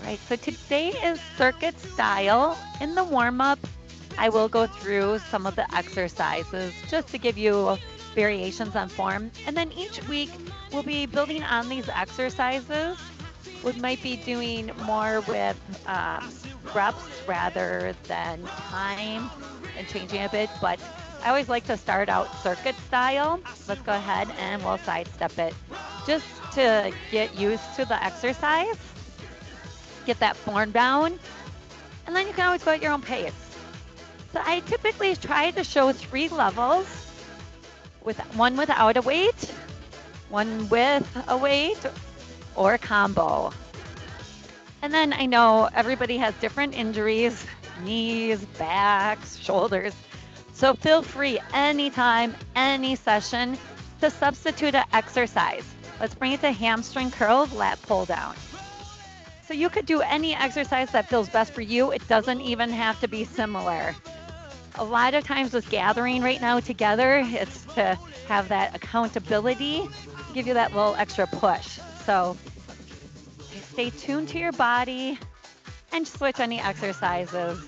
Right, so today is circuit style. In the warm up, I will go through some of the exercises just to give you variations on form. And then each week, we'll be building on these exercises. We might be doing more with reps rather than time and changing a bit, but I always like to start out circuit style. Let's go ahead and we'll sidestep it just to get used to the exercise, get that form down, and then you can always go at your own pace. So I typically try to show 3 levels, with one without a weight, one with a weight, or a combo. And then I know everybody has different injuries, knees, backs, shoulders. So feel free anytime, any session to substitute an exercise. Let's bring it to hamstring curls, lat pull down. So you could do any exercise that feels best for you. It doesn't even have to be similar. A lot of times with gathering right now together, it's to have that accountability, give you that little extra push. So stay tuned to your body and switch any exercises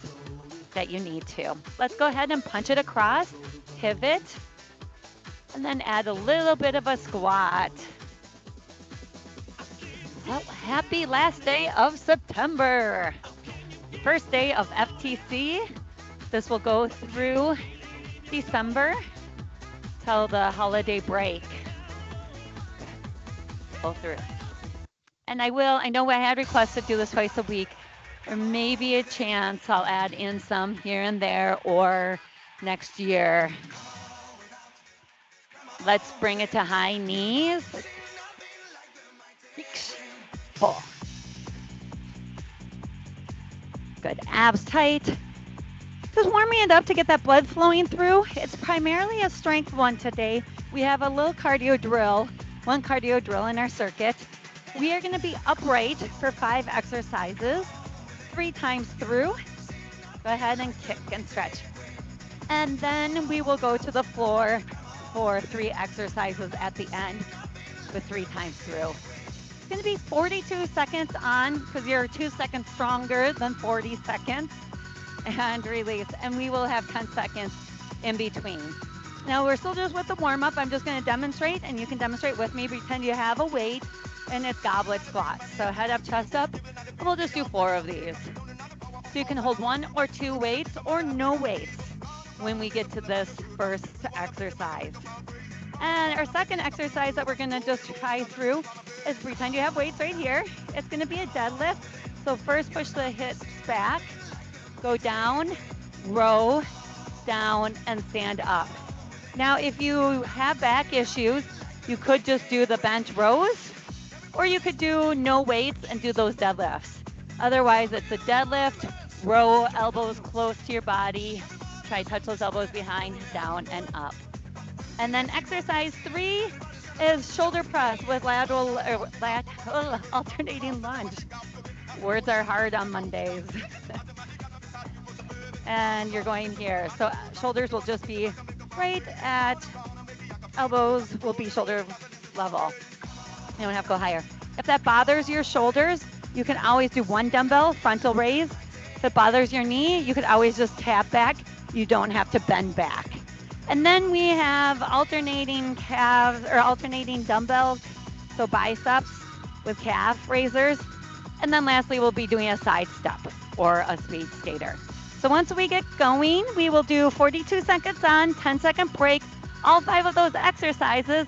that you need to. Let's go ahead and punch it across, pivot, and then add a little bit of a squat. Well, happy last day of September. First day of FTC. This will go through December till the holiday break. Go through. And I know I had requested to do this twice a week. There may be a chance I'll add in some here and there or next year. Let's bring it to high knees. Pull. Good. Abs tight. Just warming it up to get that blood flowing through. It's primarily a strength one today. We have a little cardio drill, one cardio drill in our circuit. We are going to be upright for 5 exercises, 3 times through. Go ahead and kick and stretch. And then we will go to the floor for 3 exercises at the end with 3 times through. It's going to be 42 seconds on because you're 2 seconds stronger than 40 seconds. And release. And we will have 10 seconds in between. Now we're still just with the warm up. I'm just going to demonstrate, and you can demonstrate with me. Pretend you have a weight, and it's goblet squats. So head up, chest up. And we'll just do 4 of these. So you can hold 1 or 2 weights or no weights when we get to this first exercise. And our second exercise that we're going to just try through is pretend you have weights right here. It's going to be a deadlift. So first push the hips back. Go down, row, down, and stand up. Now, if you have back issues, you could just do the bench rows, or you could do no weights and do those deadlifts. Otherwise, it's a deadlift, row, elbows close to your body. Try to touch those elbows behind, down, and up. And then exercise 3 is shoulder press with alternating lunge. Words are hard on Mondays. And you're going here. So shoulders will just be right at, elbows will be shoulder level. You don't have to go higher. If that bothers your shoulders, you can always do 1 dumbbell, frontal raise. If it bothers your knee, you could always just tap back. You don't have to bend back. And then we have alternating calves or alternating dumbbells. So biceps with calf raisers. And then lastly, we'll be doing a side step or a speed skater. So once we get going, we will do 42 seconds on, 10-second break, all 5 of those exercises.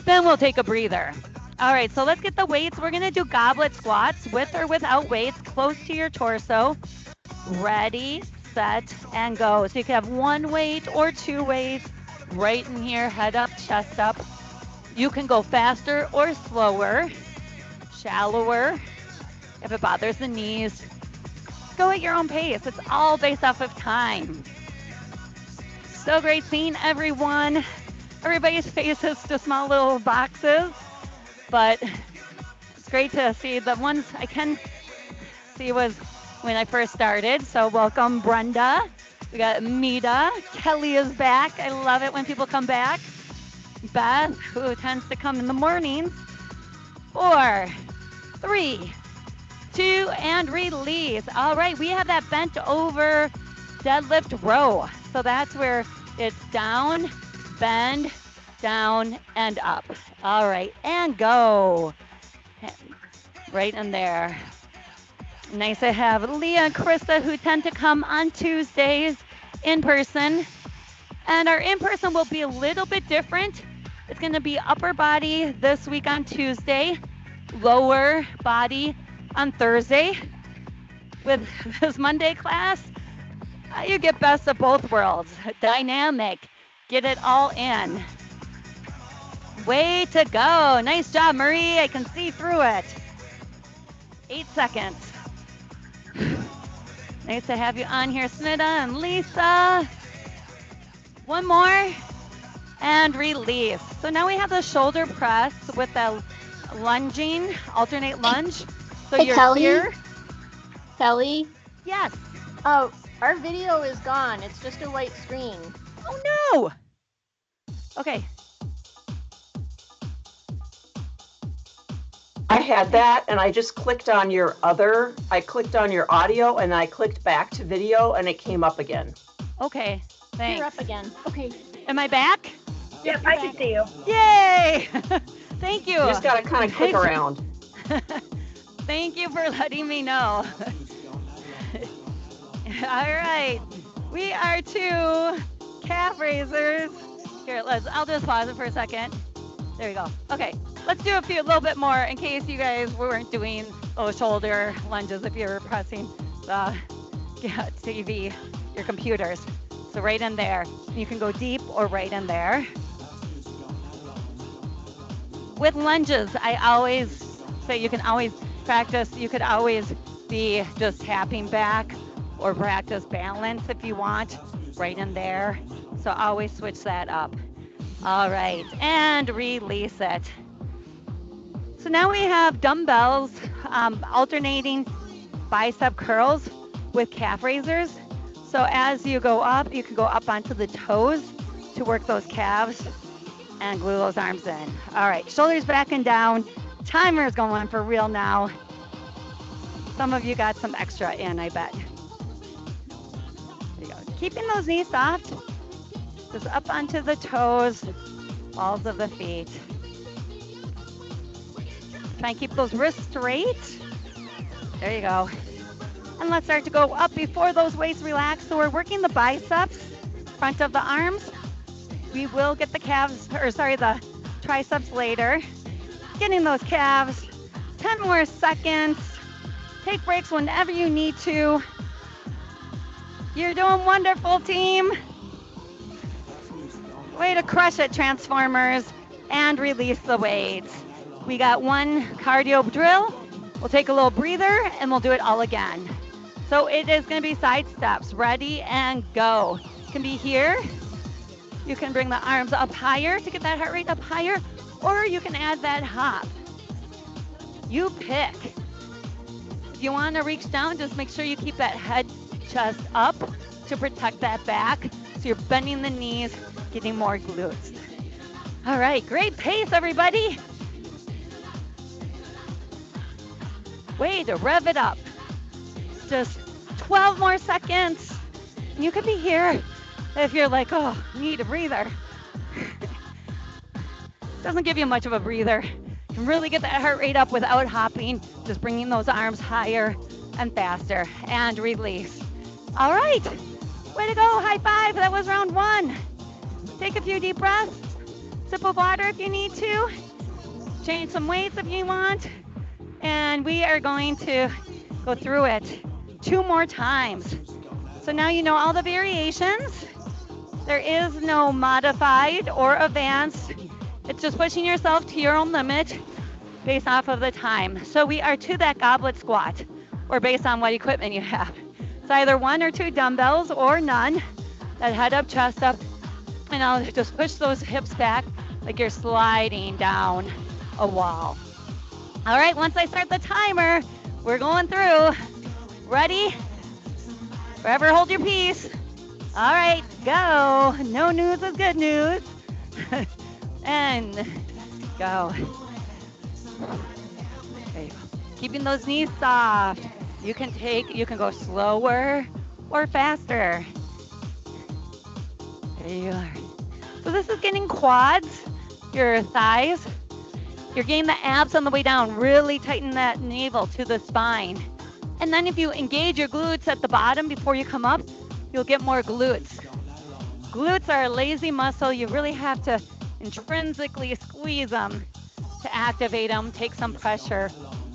Then we'll take a breather. All right, so let's get the weights. We're going to do goblet squats with or without weights, close to your torso. Ready, set, and go. So you can have 1 weight or 2 weights right in here, head up, chest up. You can go faster or slower, shallower, if it bothers the knees. Go at your own pace. It's all based off of time. So great seeing everyone. Everybody's faces to small little boxes, but it's great to see the ones I can see was when I first started. So welcome, Brenda. We got Mita. Kelly is back. I love it when people come back. Beth, who tends to come in the mornings. 4, 3, 2, and release. All right, we have that bent over deadlift row. So that's where it's down, bend, down, and up. All right, and go. Right in there. Nice to have Leah and Krista, who tend to come on Tuesdays in person. And our in person will be a little bit different. It's going to be upper body this week on Tuesday, lower body on Thursday. With this Monday class, you get best of both worlds. Dynamic. Get it all in. Way to go. Nice job, Marie. I can see through it. 8 seconds. Nice to have you on here, Smita and Lisa. One more. And release. So now we have the shoulder press with the lunging, alternate lunge. So Hey, you're Kelly? here. Kelly, Yes. oh, our video is gone. It's just a white screen. Oh no. Okay. I had that and I just clicked on your I clicked on your audio and I clicked back to video and it came up again. Okay. Thanks. You're up again. Okay. Am I back? Yep, I can see you. Yay! Thank you. You just got to kind of click around. Thank you for letting me know. All right. We are 2 calf raisers. Here, I'll just pause it for a second. There we go. Okay. Let's do a little bit more in case you guys weren't doing those shoulder lunges if you're pressing the TV, your computers. So right in there. You can go deep or right in there. With lunges, I always say you can always practice. You could always be just tapping back or practice balance if you want, right in there. So always switch that up. All right, and release it. So now we have dumbbells, alternating bicep curls with calf raisers. So as you go up, you can go up onto the toes to work those calves and glue those arms in. All right, shoulders back and down. Timer's going for real now. Some of you got some extra in, I bet. There you go. Keeping those knees soft. Just up onto the toes, balls of the feet. Try and keep those wrists straight. There you go. And let's start to go up before those weights relax. So we're working the biceps, front of the arms. We will get the the triceps later. Getting those calves. 10 more seconds. Take breaks whenever you need to. You're doing wonderful, team. Way to crush it, Transformers. And release the weights. We got one cardio drill. We'll take a little breather and we'll do it all again. So it is going to be side steps. Ready and go. You can be here. You can bring the arms up higher to get that heart rate up higher, or you can add that hop. You pick. If you want to reach down, just make sure you keep that head, chest up to protect that back. So you're bending the knees, getting more glutes. All right, great pace, everybody. Way to rev it up. Just 12 more seconds. You could be here if you're like, oh, need a breather. Doesn't give you much of a breather. You can really get that heart rate up without hopping, just bringing those arms higher and faster. And release. All right. Way to go. High five. That was round 1. Take a few deep breaths. Sip of water if you need to. Change some weights if you want. And we are going to go through it 2 more times. So now you know all the variations. There is no modified or advanced. It's just pushing yourself to your own limit based off of the time. So we are to that goblet squat, or based on what equipment you have. It's either 1 or 2 dumbbells or none. That head up, chest up, and I'll just push those hips back like you're sliding down a wall. All right, once I start the timer, we're going through. Ready? Forever hold your peace. All right, go. No news is good news. And go. There you go. Keeping those knees soft. You can go slower or faster. There you are. So this is getting quads, your thighs. You're getting the abs on the way down. Really tighten that navel to the spine. And then if you engage your glutes at the bottom before you come up, you'll get more glutes. Glutes are a lazy muscle. You really have to intrinsically squeeze them to activate them, take some pressure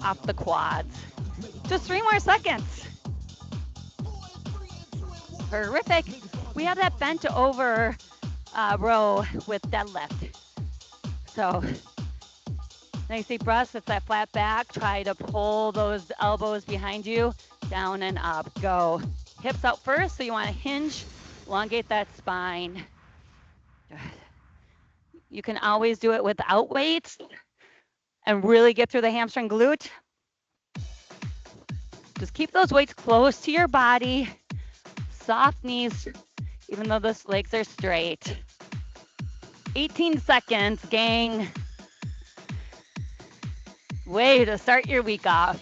off the quads. Just 3 more seconds. Terrific. We have that bent over row with deadlift. So nice deep breaths. It's that flat back. Try to pull those elbows behind you, down and up. Go. Hips out first, so you want to hinge, elongate that spine. You can always do it without weights and really get through the hamstring glute. Just keep those weights close to your body. Soft knees, even though the legs are straight. 18 seconds, gang. Way to start your week off.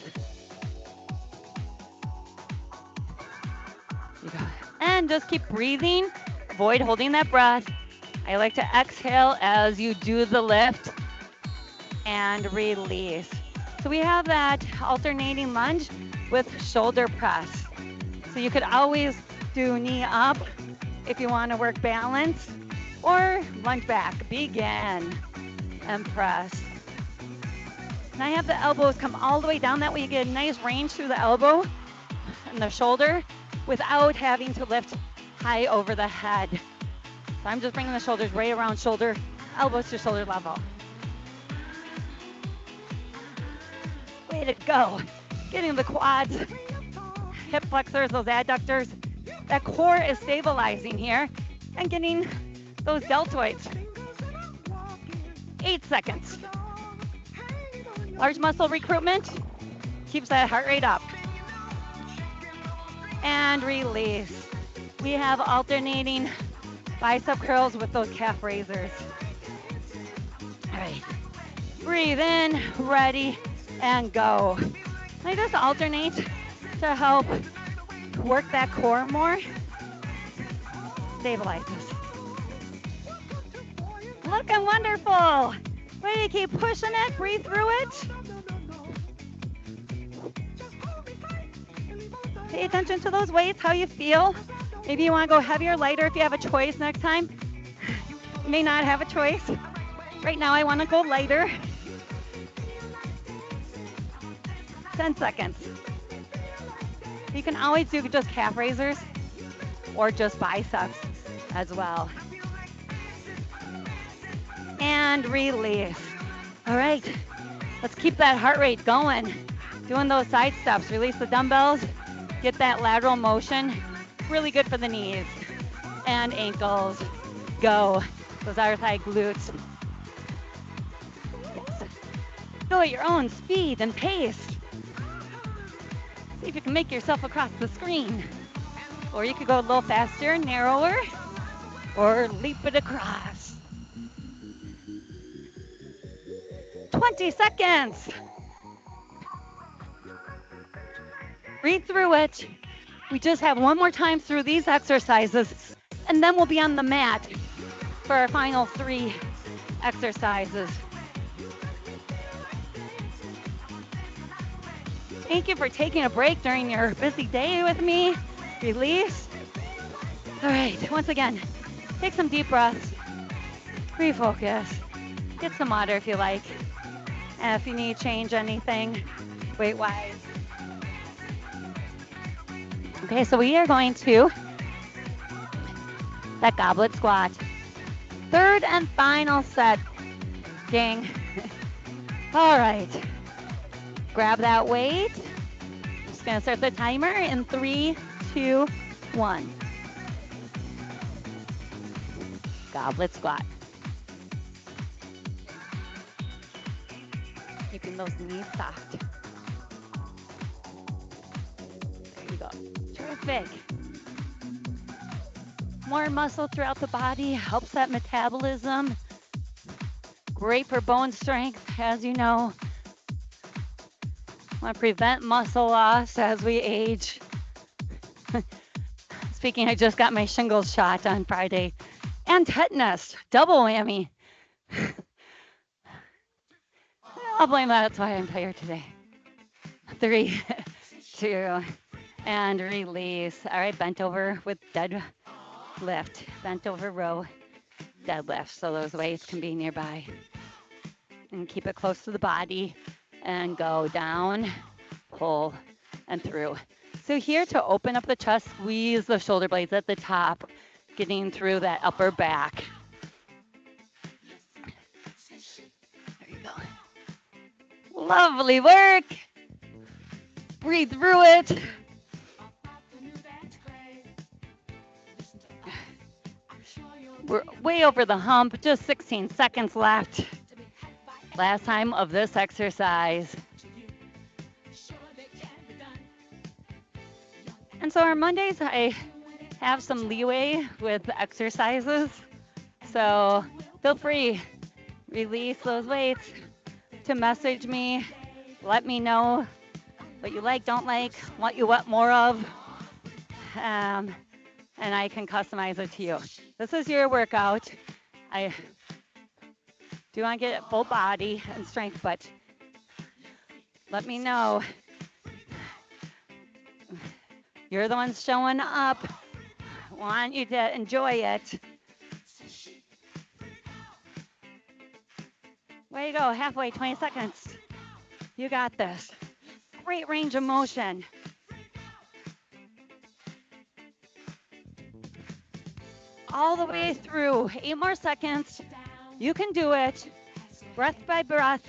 You go. And just keep breathing. Avoid holding that breath. I like to exhale as you do the lift and release. So we have that alternating lunge with shoulder press. So you could always do knee up if you want to work balance, or lunge back, begin, and press. And I have the elbows come all the way down. That way you get a nice range through the elbow and the shoulder without having to lift high over the head. So I'm just bringing the shoulders right around shoulder, elbows to shoulder level. Way to go. Getting the quads, hip flexors, those adductors. That core is stabilizing here and getting those deltoids. 8 seconds. Large muscle recruitment keeps that heart rate up. And release. We have alternating bicep curls with those calf raisers. All right. Breathe in, ready, and go. I just alternate to help work that core more. Stabilize this. Looking wonderful. Way to keep pushing it. Breathe through it. Pay attention to those weights, how you feel. Maybe you want to go heavier, lighter if you have a choice next time. You may not have a choice. Right now I want to go lighter. 10 seconds. You can always do just calf raisers or just biceps as well. And release. All right, let's keep that heart rate going. Doing those side steps. Release the dumbbells. Get that lateral motion. Really good for the knees and ankles. Go. Those outer thigh glutes. Yes. Go at your own speed and pace. See if you can make yourself across the screen. Or you could go a little faster, narrower, or leap it across. 20 seconds. Breathe through it. We just have one more time through these exercises, and then we'll be on the mat for our final 3 exercises. Thank you for taking a break during your busy day with me. Release. All right, once again, take some deep breaths. Refocus. Get some water if you like. And if you need to change anything weight-wise. Okay, so we are going to that goblet squat. 3rd and final set, gang. All right. Grab that weight. Just gonna start the timer in 3, 2, 1. Goblet squat. Keeping those knees soft. There you go. Terrific. More muscle throughout the body helps that metabolism. Great for bone strength, as you know. Want to prevent muscle loss as we age. Speaking, I just got my shingles shot on Friday and tetanus, double whammy. I'll blame that. That's why I'm tired today. 3, 2, and release. All right, bent over with dead lift, bent over row, deadlift. So those weights can be nearby. And keep it close to the body and go down, pull, and through. So here to open up the chest, squeeze the shoulder blades at the top, getting through that upper back. There you go. Lovely work. Breathe through it. We're way over the hump, just 16 seconds left. Last time of this exercise. And so our Mondays, I have some leeway with exercises. So feel free, release those weights to message me. Let me know what you like, don't like, what you want more of. And I can customize it to you. This is your workout. I do want to get full body and strength, but let me know. You're the ones showing up. I want you to enjoy it. Way to go, halfway, 20 seconds. You got this. Great range of motion. All the way through, 8 more seconds. You can do it, breath by breath,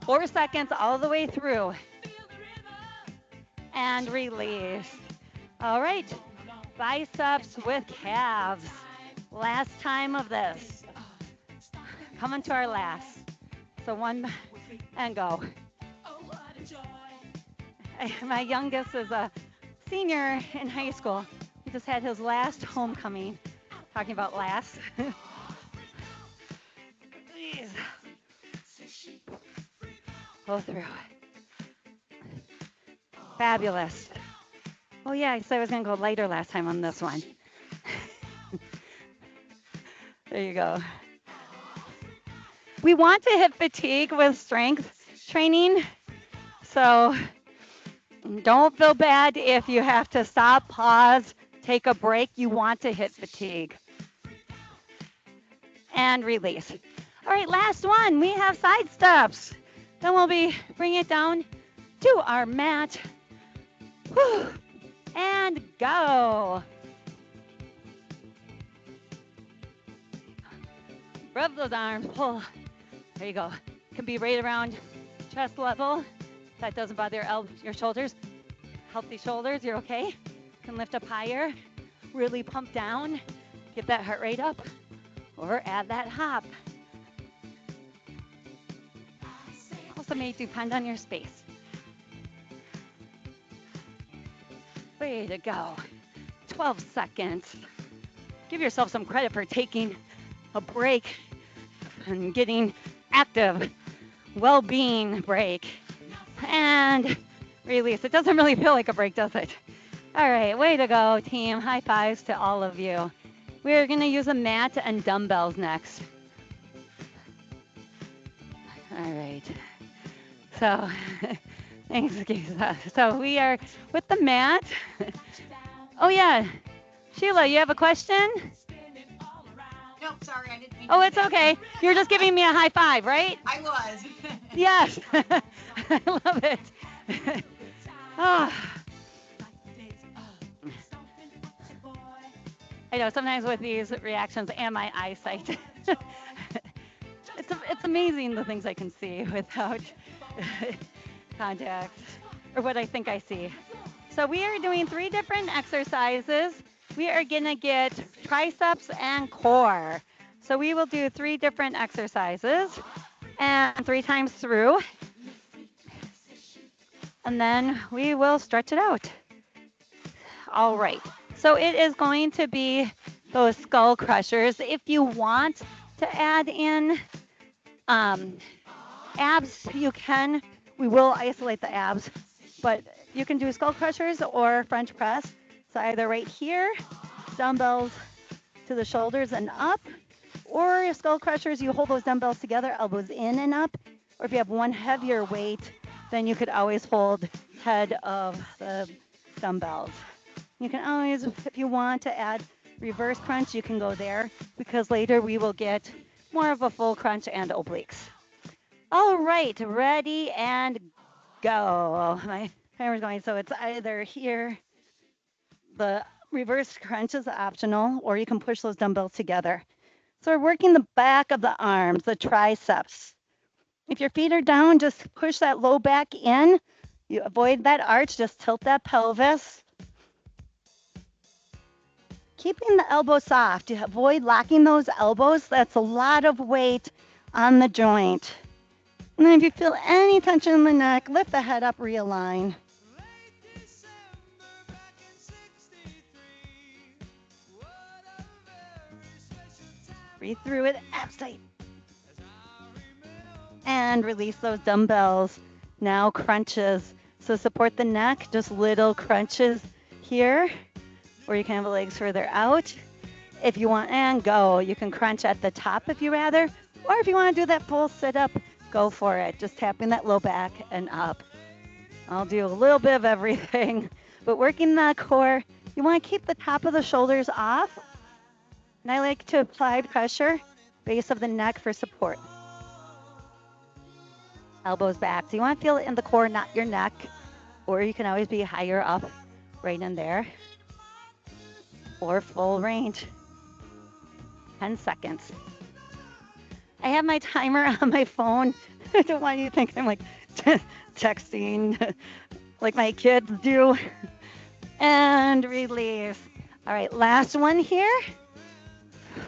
4 seconds all the way through. And release. All right, biceps with calves. Last time of this. Coming to our last. So one, and go. My youngest is a senior in high school. He just had his last homecoming. Talking about last. Please. Go through. Fabulous. Oh yeah, I said I was gonna go lighter last time on this one. There you go. We want to hit fatigue with strength training. So don't feel bad if you have to stop, pause, take a break. You want to hit fatigue. And release. All right, last one. We have side steps. Then we'll be bringing it down to our mat. Whew. And go. Rub those arms, pull. There you go. Can be right around chest level. That doesn't bother your shoulders. Healthy shoulders, you're okay. Can lift up higher. Really pump down. Get that heart rate up. Or add that hop. Also may depend on your space. Way to go. 12 seconds. Give yourself some credit for taking a break and getting active. Well-being break. And release. It doesn't really feel like a break, does it? All right, way to go, team. High fives to all of you. We're going to use a mat and dumbbells next. All right. So, thanks, Gisa. So we are with the mat. Oh, yeah. Sheila, you have a question? Nope, sorry, I didn't mean Oh, to it's do that. okay. You're just giving me a high five, right? I was. Yes. I love it. Oh. I know, sometimes with these reactions and my eyesight, it's amazing the things I can see without contact, or what I think I see. So we are doing 3 different exercises. We are gonna get triceps and core. So we will do 3 different exercises and 3 times through. And then we will stretch it out. All right. So it is going to be those skull crushers. If you want to add in abs, you can. We will isolate the abs, but you can do skull crushers or French press. So either right here, dumbbells to the shoulders and up, or skull crushers, you hold those dumbbells together, elbows in and up. Or if you have one heavier weight, then you could always hold head of the dumbbells. You can always, if you want to add reverse crunch, you can go there because later we will get more of a full crunch and obliques. All right, ready and go. My timer's going, so it's either here, the reverse crunch is optional, or you can push those dumbbells together. So we're working the back of the arms, the triceps. If your feet are down, just push that low back in. You avoid that arch, just tilt that pelvis. Keeping the elbow soft, you avoid locking those elbows. That's a lot of weight on the joint. And then if you feel any tension in the neck, lift the head up, realign. Breathe through it, abs tight. And release those dumbbells. Now crunches. So support the neck, just little crunches here, or you can have the legs further out. If you want, and go. You can crunch at the top if you rather, or if you want to do that full sit up, go for it. Just tapping that low back and up. I'll do a little bit of everything, but working that core, you want to keep the top of the shoulders off. And I like to apply pressure, base of the neck for support. Elbows back. So you want to feel it in the core, not your neck, or you can always be higher up, right in there, or full range. 10 seconds. I have my timer on my phone. I don't want you to think I'm like texting like my kids do. And release. All right, last one here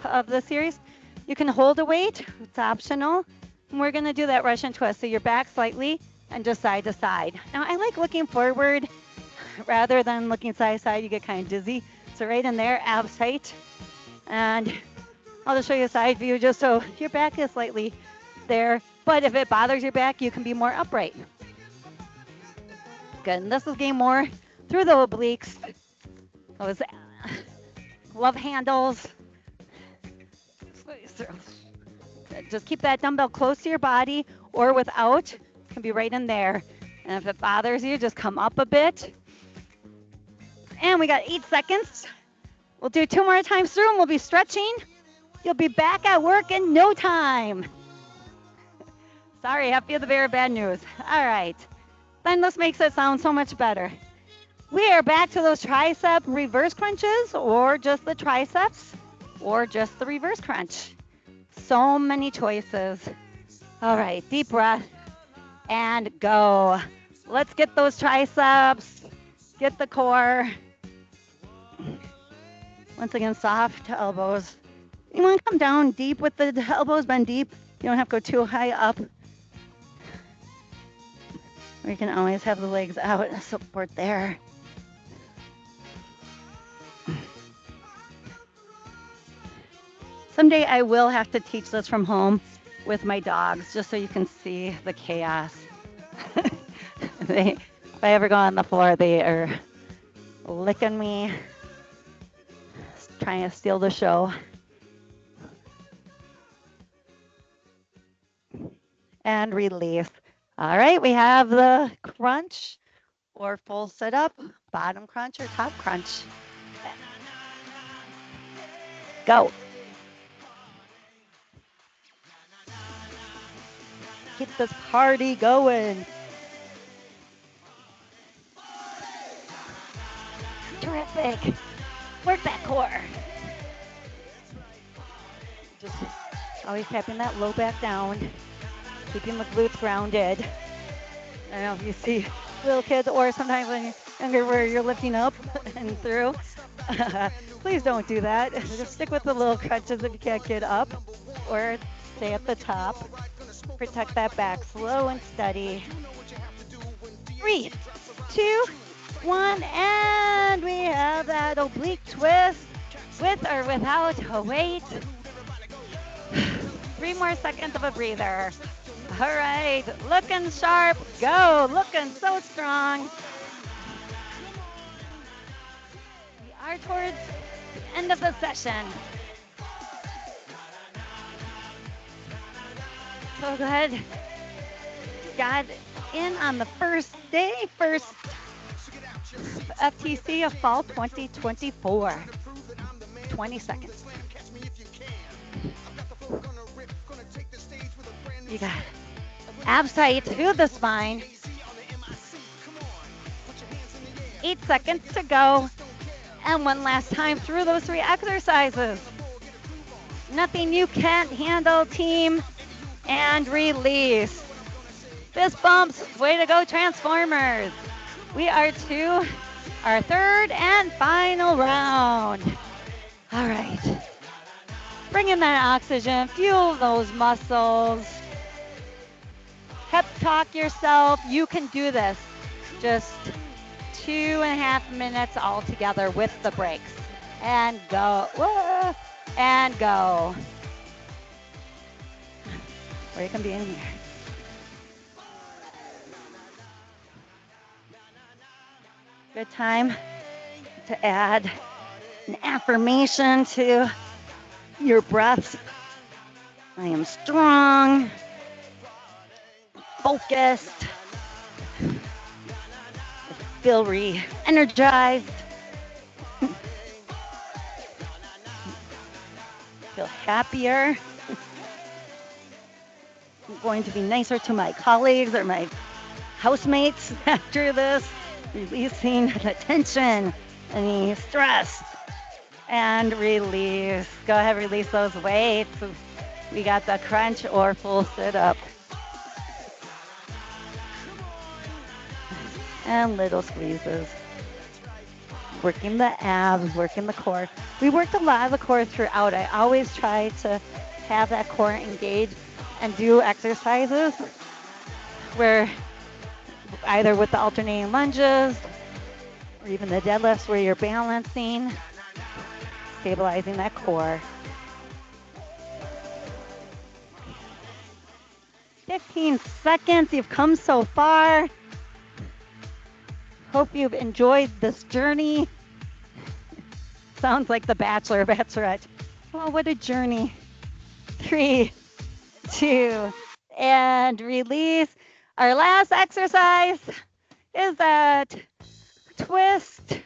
of the series. You can hold a weight. It's optional. And we're going to do that Russian twist. So you're back slightly and just side to side. Now, I like looking forward rather than looking side to side. You get kind of dizzy. So right in there, abs tight. And I'll just show you a side view just so your back is slightly there. But if it bothers your back, you can be more upright. Good. And this is getting more through the obliques. Those love handles. Just keep that dumbbell close to your body or without. It can be right in there. And if it bothers you, just come up a bit. And we got 8 seconds. We'll do 2 more times through and we'll be stretching. You'll be back at work in no time. Sorry, happy of the bearer, bad news. All right. Then this makes it sound so much better. We are back to those tricep reverse crunches, or just the triceps, or just the reverse crunch. So many choices. All right, deep breath and go. Let's get those triceps, get the core. Once again, soft elbows. You want to come down deep with the elbows, bend deep. You don't have to go too high up. Or you can always have the legs out, support there. Someday I will have to teach this from home with my dogs, just so you can see the chaos. If I ever go on the floor, they are licking me, trying to steal the show. And release. All right, we have the crunch or full sit up, bottom crunch or top crunch. Go. Keep this party going. Terrific. Work that core. Just always tapping that low back down. Keeping the glutes grounded. I don't know if you see little kids, or sometimes when you're younger where you're lifting up and through. Please don't do that. Just stick with the little crunches if you can't get up, or stay at the top. Protect that back, slow and steady. 3, 2, 1, and we have that oblique twist with or without a weight. 3 more seconds of a breather. All right, looking sharp. Go, looking so strong. We are towards the end of the session. So good. Got in on the first day, first FTC of fall 2024. 20 seconds. You got abs tight to the spine. 8 seconds to go. And one last time through those 3 exercises. Nothing you can't handle, team. And release. Fist bumps. Way to go, Transformers. We are to our third and final round. All right. Bring in that oxygen. Fuel those muscles. Pep talk yourself. You can do this. Just 2.5 minutes all together with the breaks. And go. Whoa, and go. Or you can be in here. Good time to add an affirmation to your breaths. I am strong, focused, feel re-energized, feel happier. I'm going to be nicer to my colleagues or my housemates after this, releasing the tension, any stress, and release. Go ahead, release those weights. We got the crunch or full sit-up. And little squeezes. Working the abs, working the core. We worked a lot of the core throughout. I always try to have that core engaged and do exercises where either with the alternating lunges or even the deadlifts where you're balancing, stabilizing that core. 15 seconds, you've come so far. Hope you've enjoyed this journey. Sounds like the Bachelor, Bachelorette. Oh, what a journey. 3, 2, and release. Our last exercise is that twist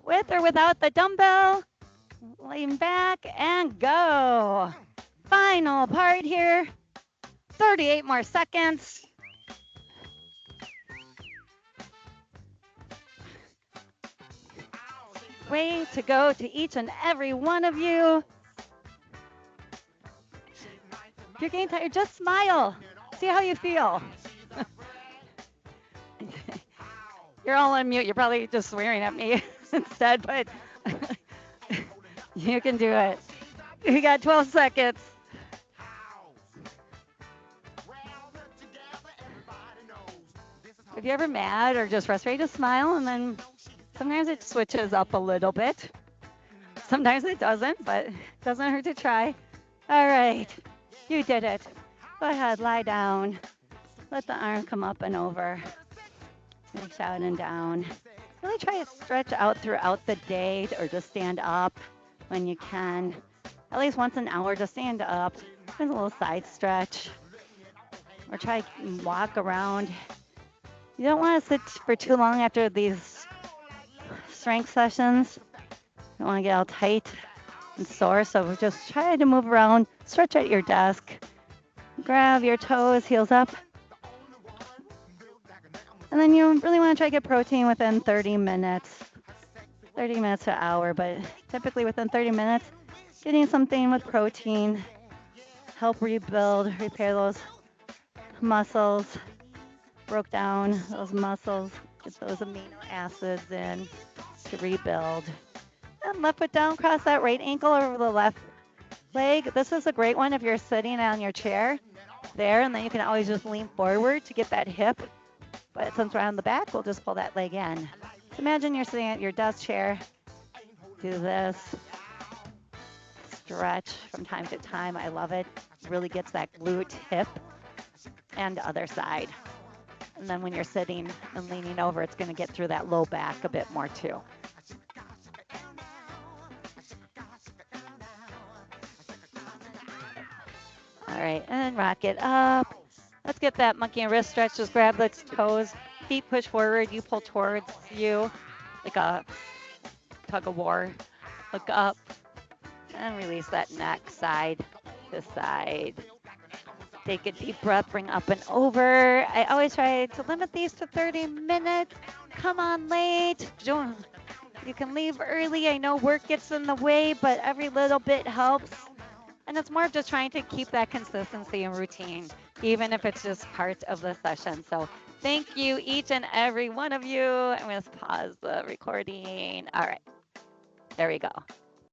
with or without the dumbbell. Lean back and go. Final part here. 38 more seconds. Way to go to each and every one of you. If you're getting tired, just smile. See how you feel. You're all on mute. You're probably just swearing at me instead, but you can do it. We got 12 seconds. If you're ever mad or just frustrated, just smile, and then sometimes it switches up a little bit. Sometimes it doesn't, but it doesn't hurt to try. All right, you did it. Go ahead, lie down. Let the arm come up and over. Reach out and down. Really try to stretch out throughout the day or just stand up when you can. At least once an hour, just stand up. There's a little side stretch. Or try and walk around. You don't want to sit for too long after these strength sessions. You don't want to get all tight and sore, so just try to move around, stretch at your desk, grab your toes, heels up. And then you really want to try to get protein within 30 minutes. 30 minutes to an hour, but typically within 30 minutes, getting something with protein, help rebuild, repair those muscles, broke down those muscles, get those amino acids in to rebuild. And left foot down, cross that right ankle over the left leg. This is a great one if you're sitting on your chair there, and then you can always just lean forward to get that hip. But since we're on the back, we'll just pull that leg in. So imagine you're sitting at your desk chair. Do this. Stretch from time to time. I love it. Really gets that glute hip And other side. And then when you're sitting and leaning over, it's going to get through that low back a bit more too. All right, and rock it up. Let's get that monkey and wrist stretch. Just grab the toes, feet push forward, you pull towards you like a tug of war. Look up and release that neck side to side. Take a deep breath, bring up and over. I always try to limit these to 30 minutes. Come on late. You can leave early. I know work gets in the way, but every little bit helps. And it's more of just trying to keep that consistency and routine, even if it's just part of the session. So thank you, each and every one of you. I'm going to pause the recording. All right, there we go.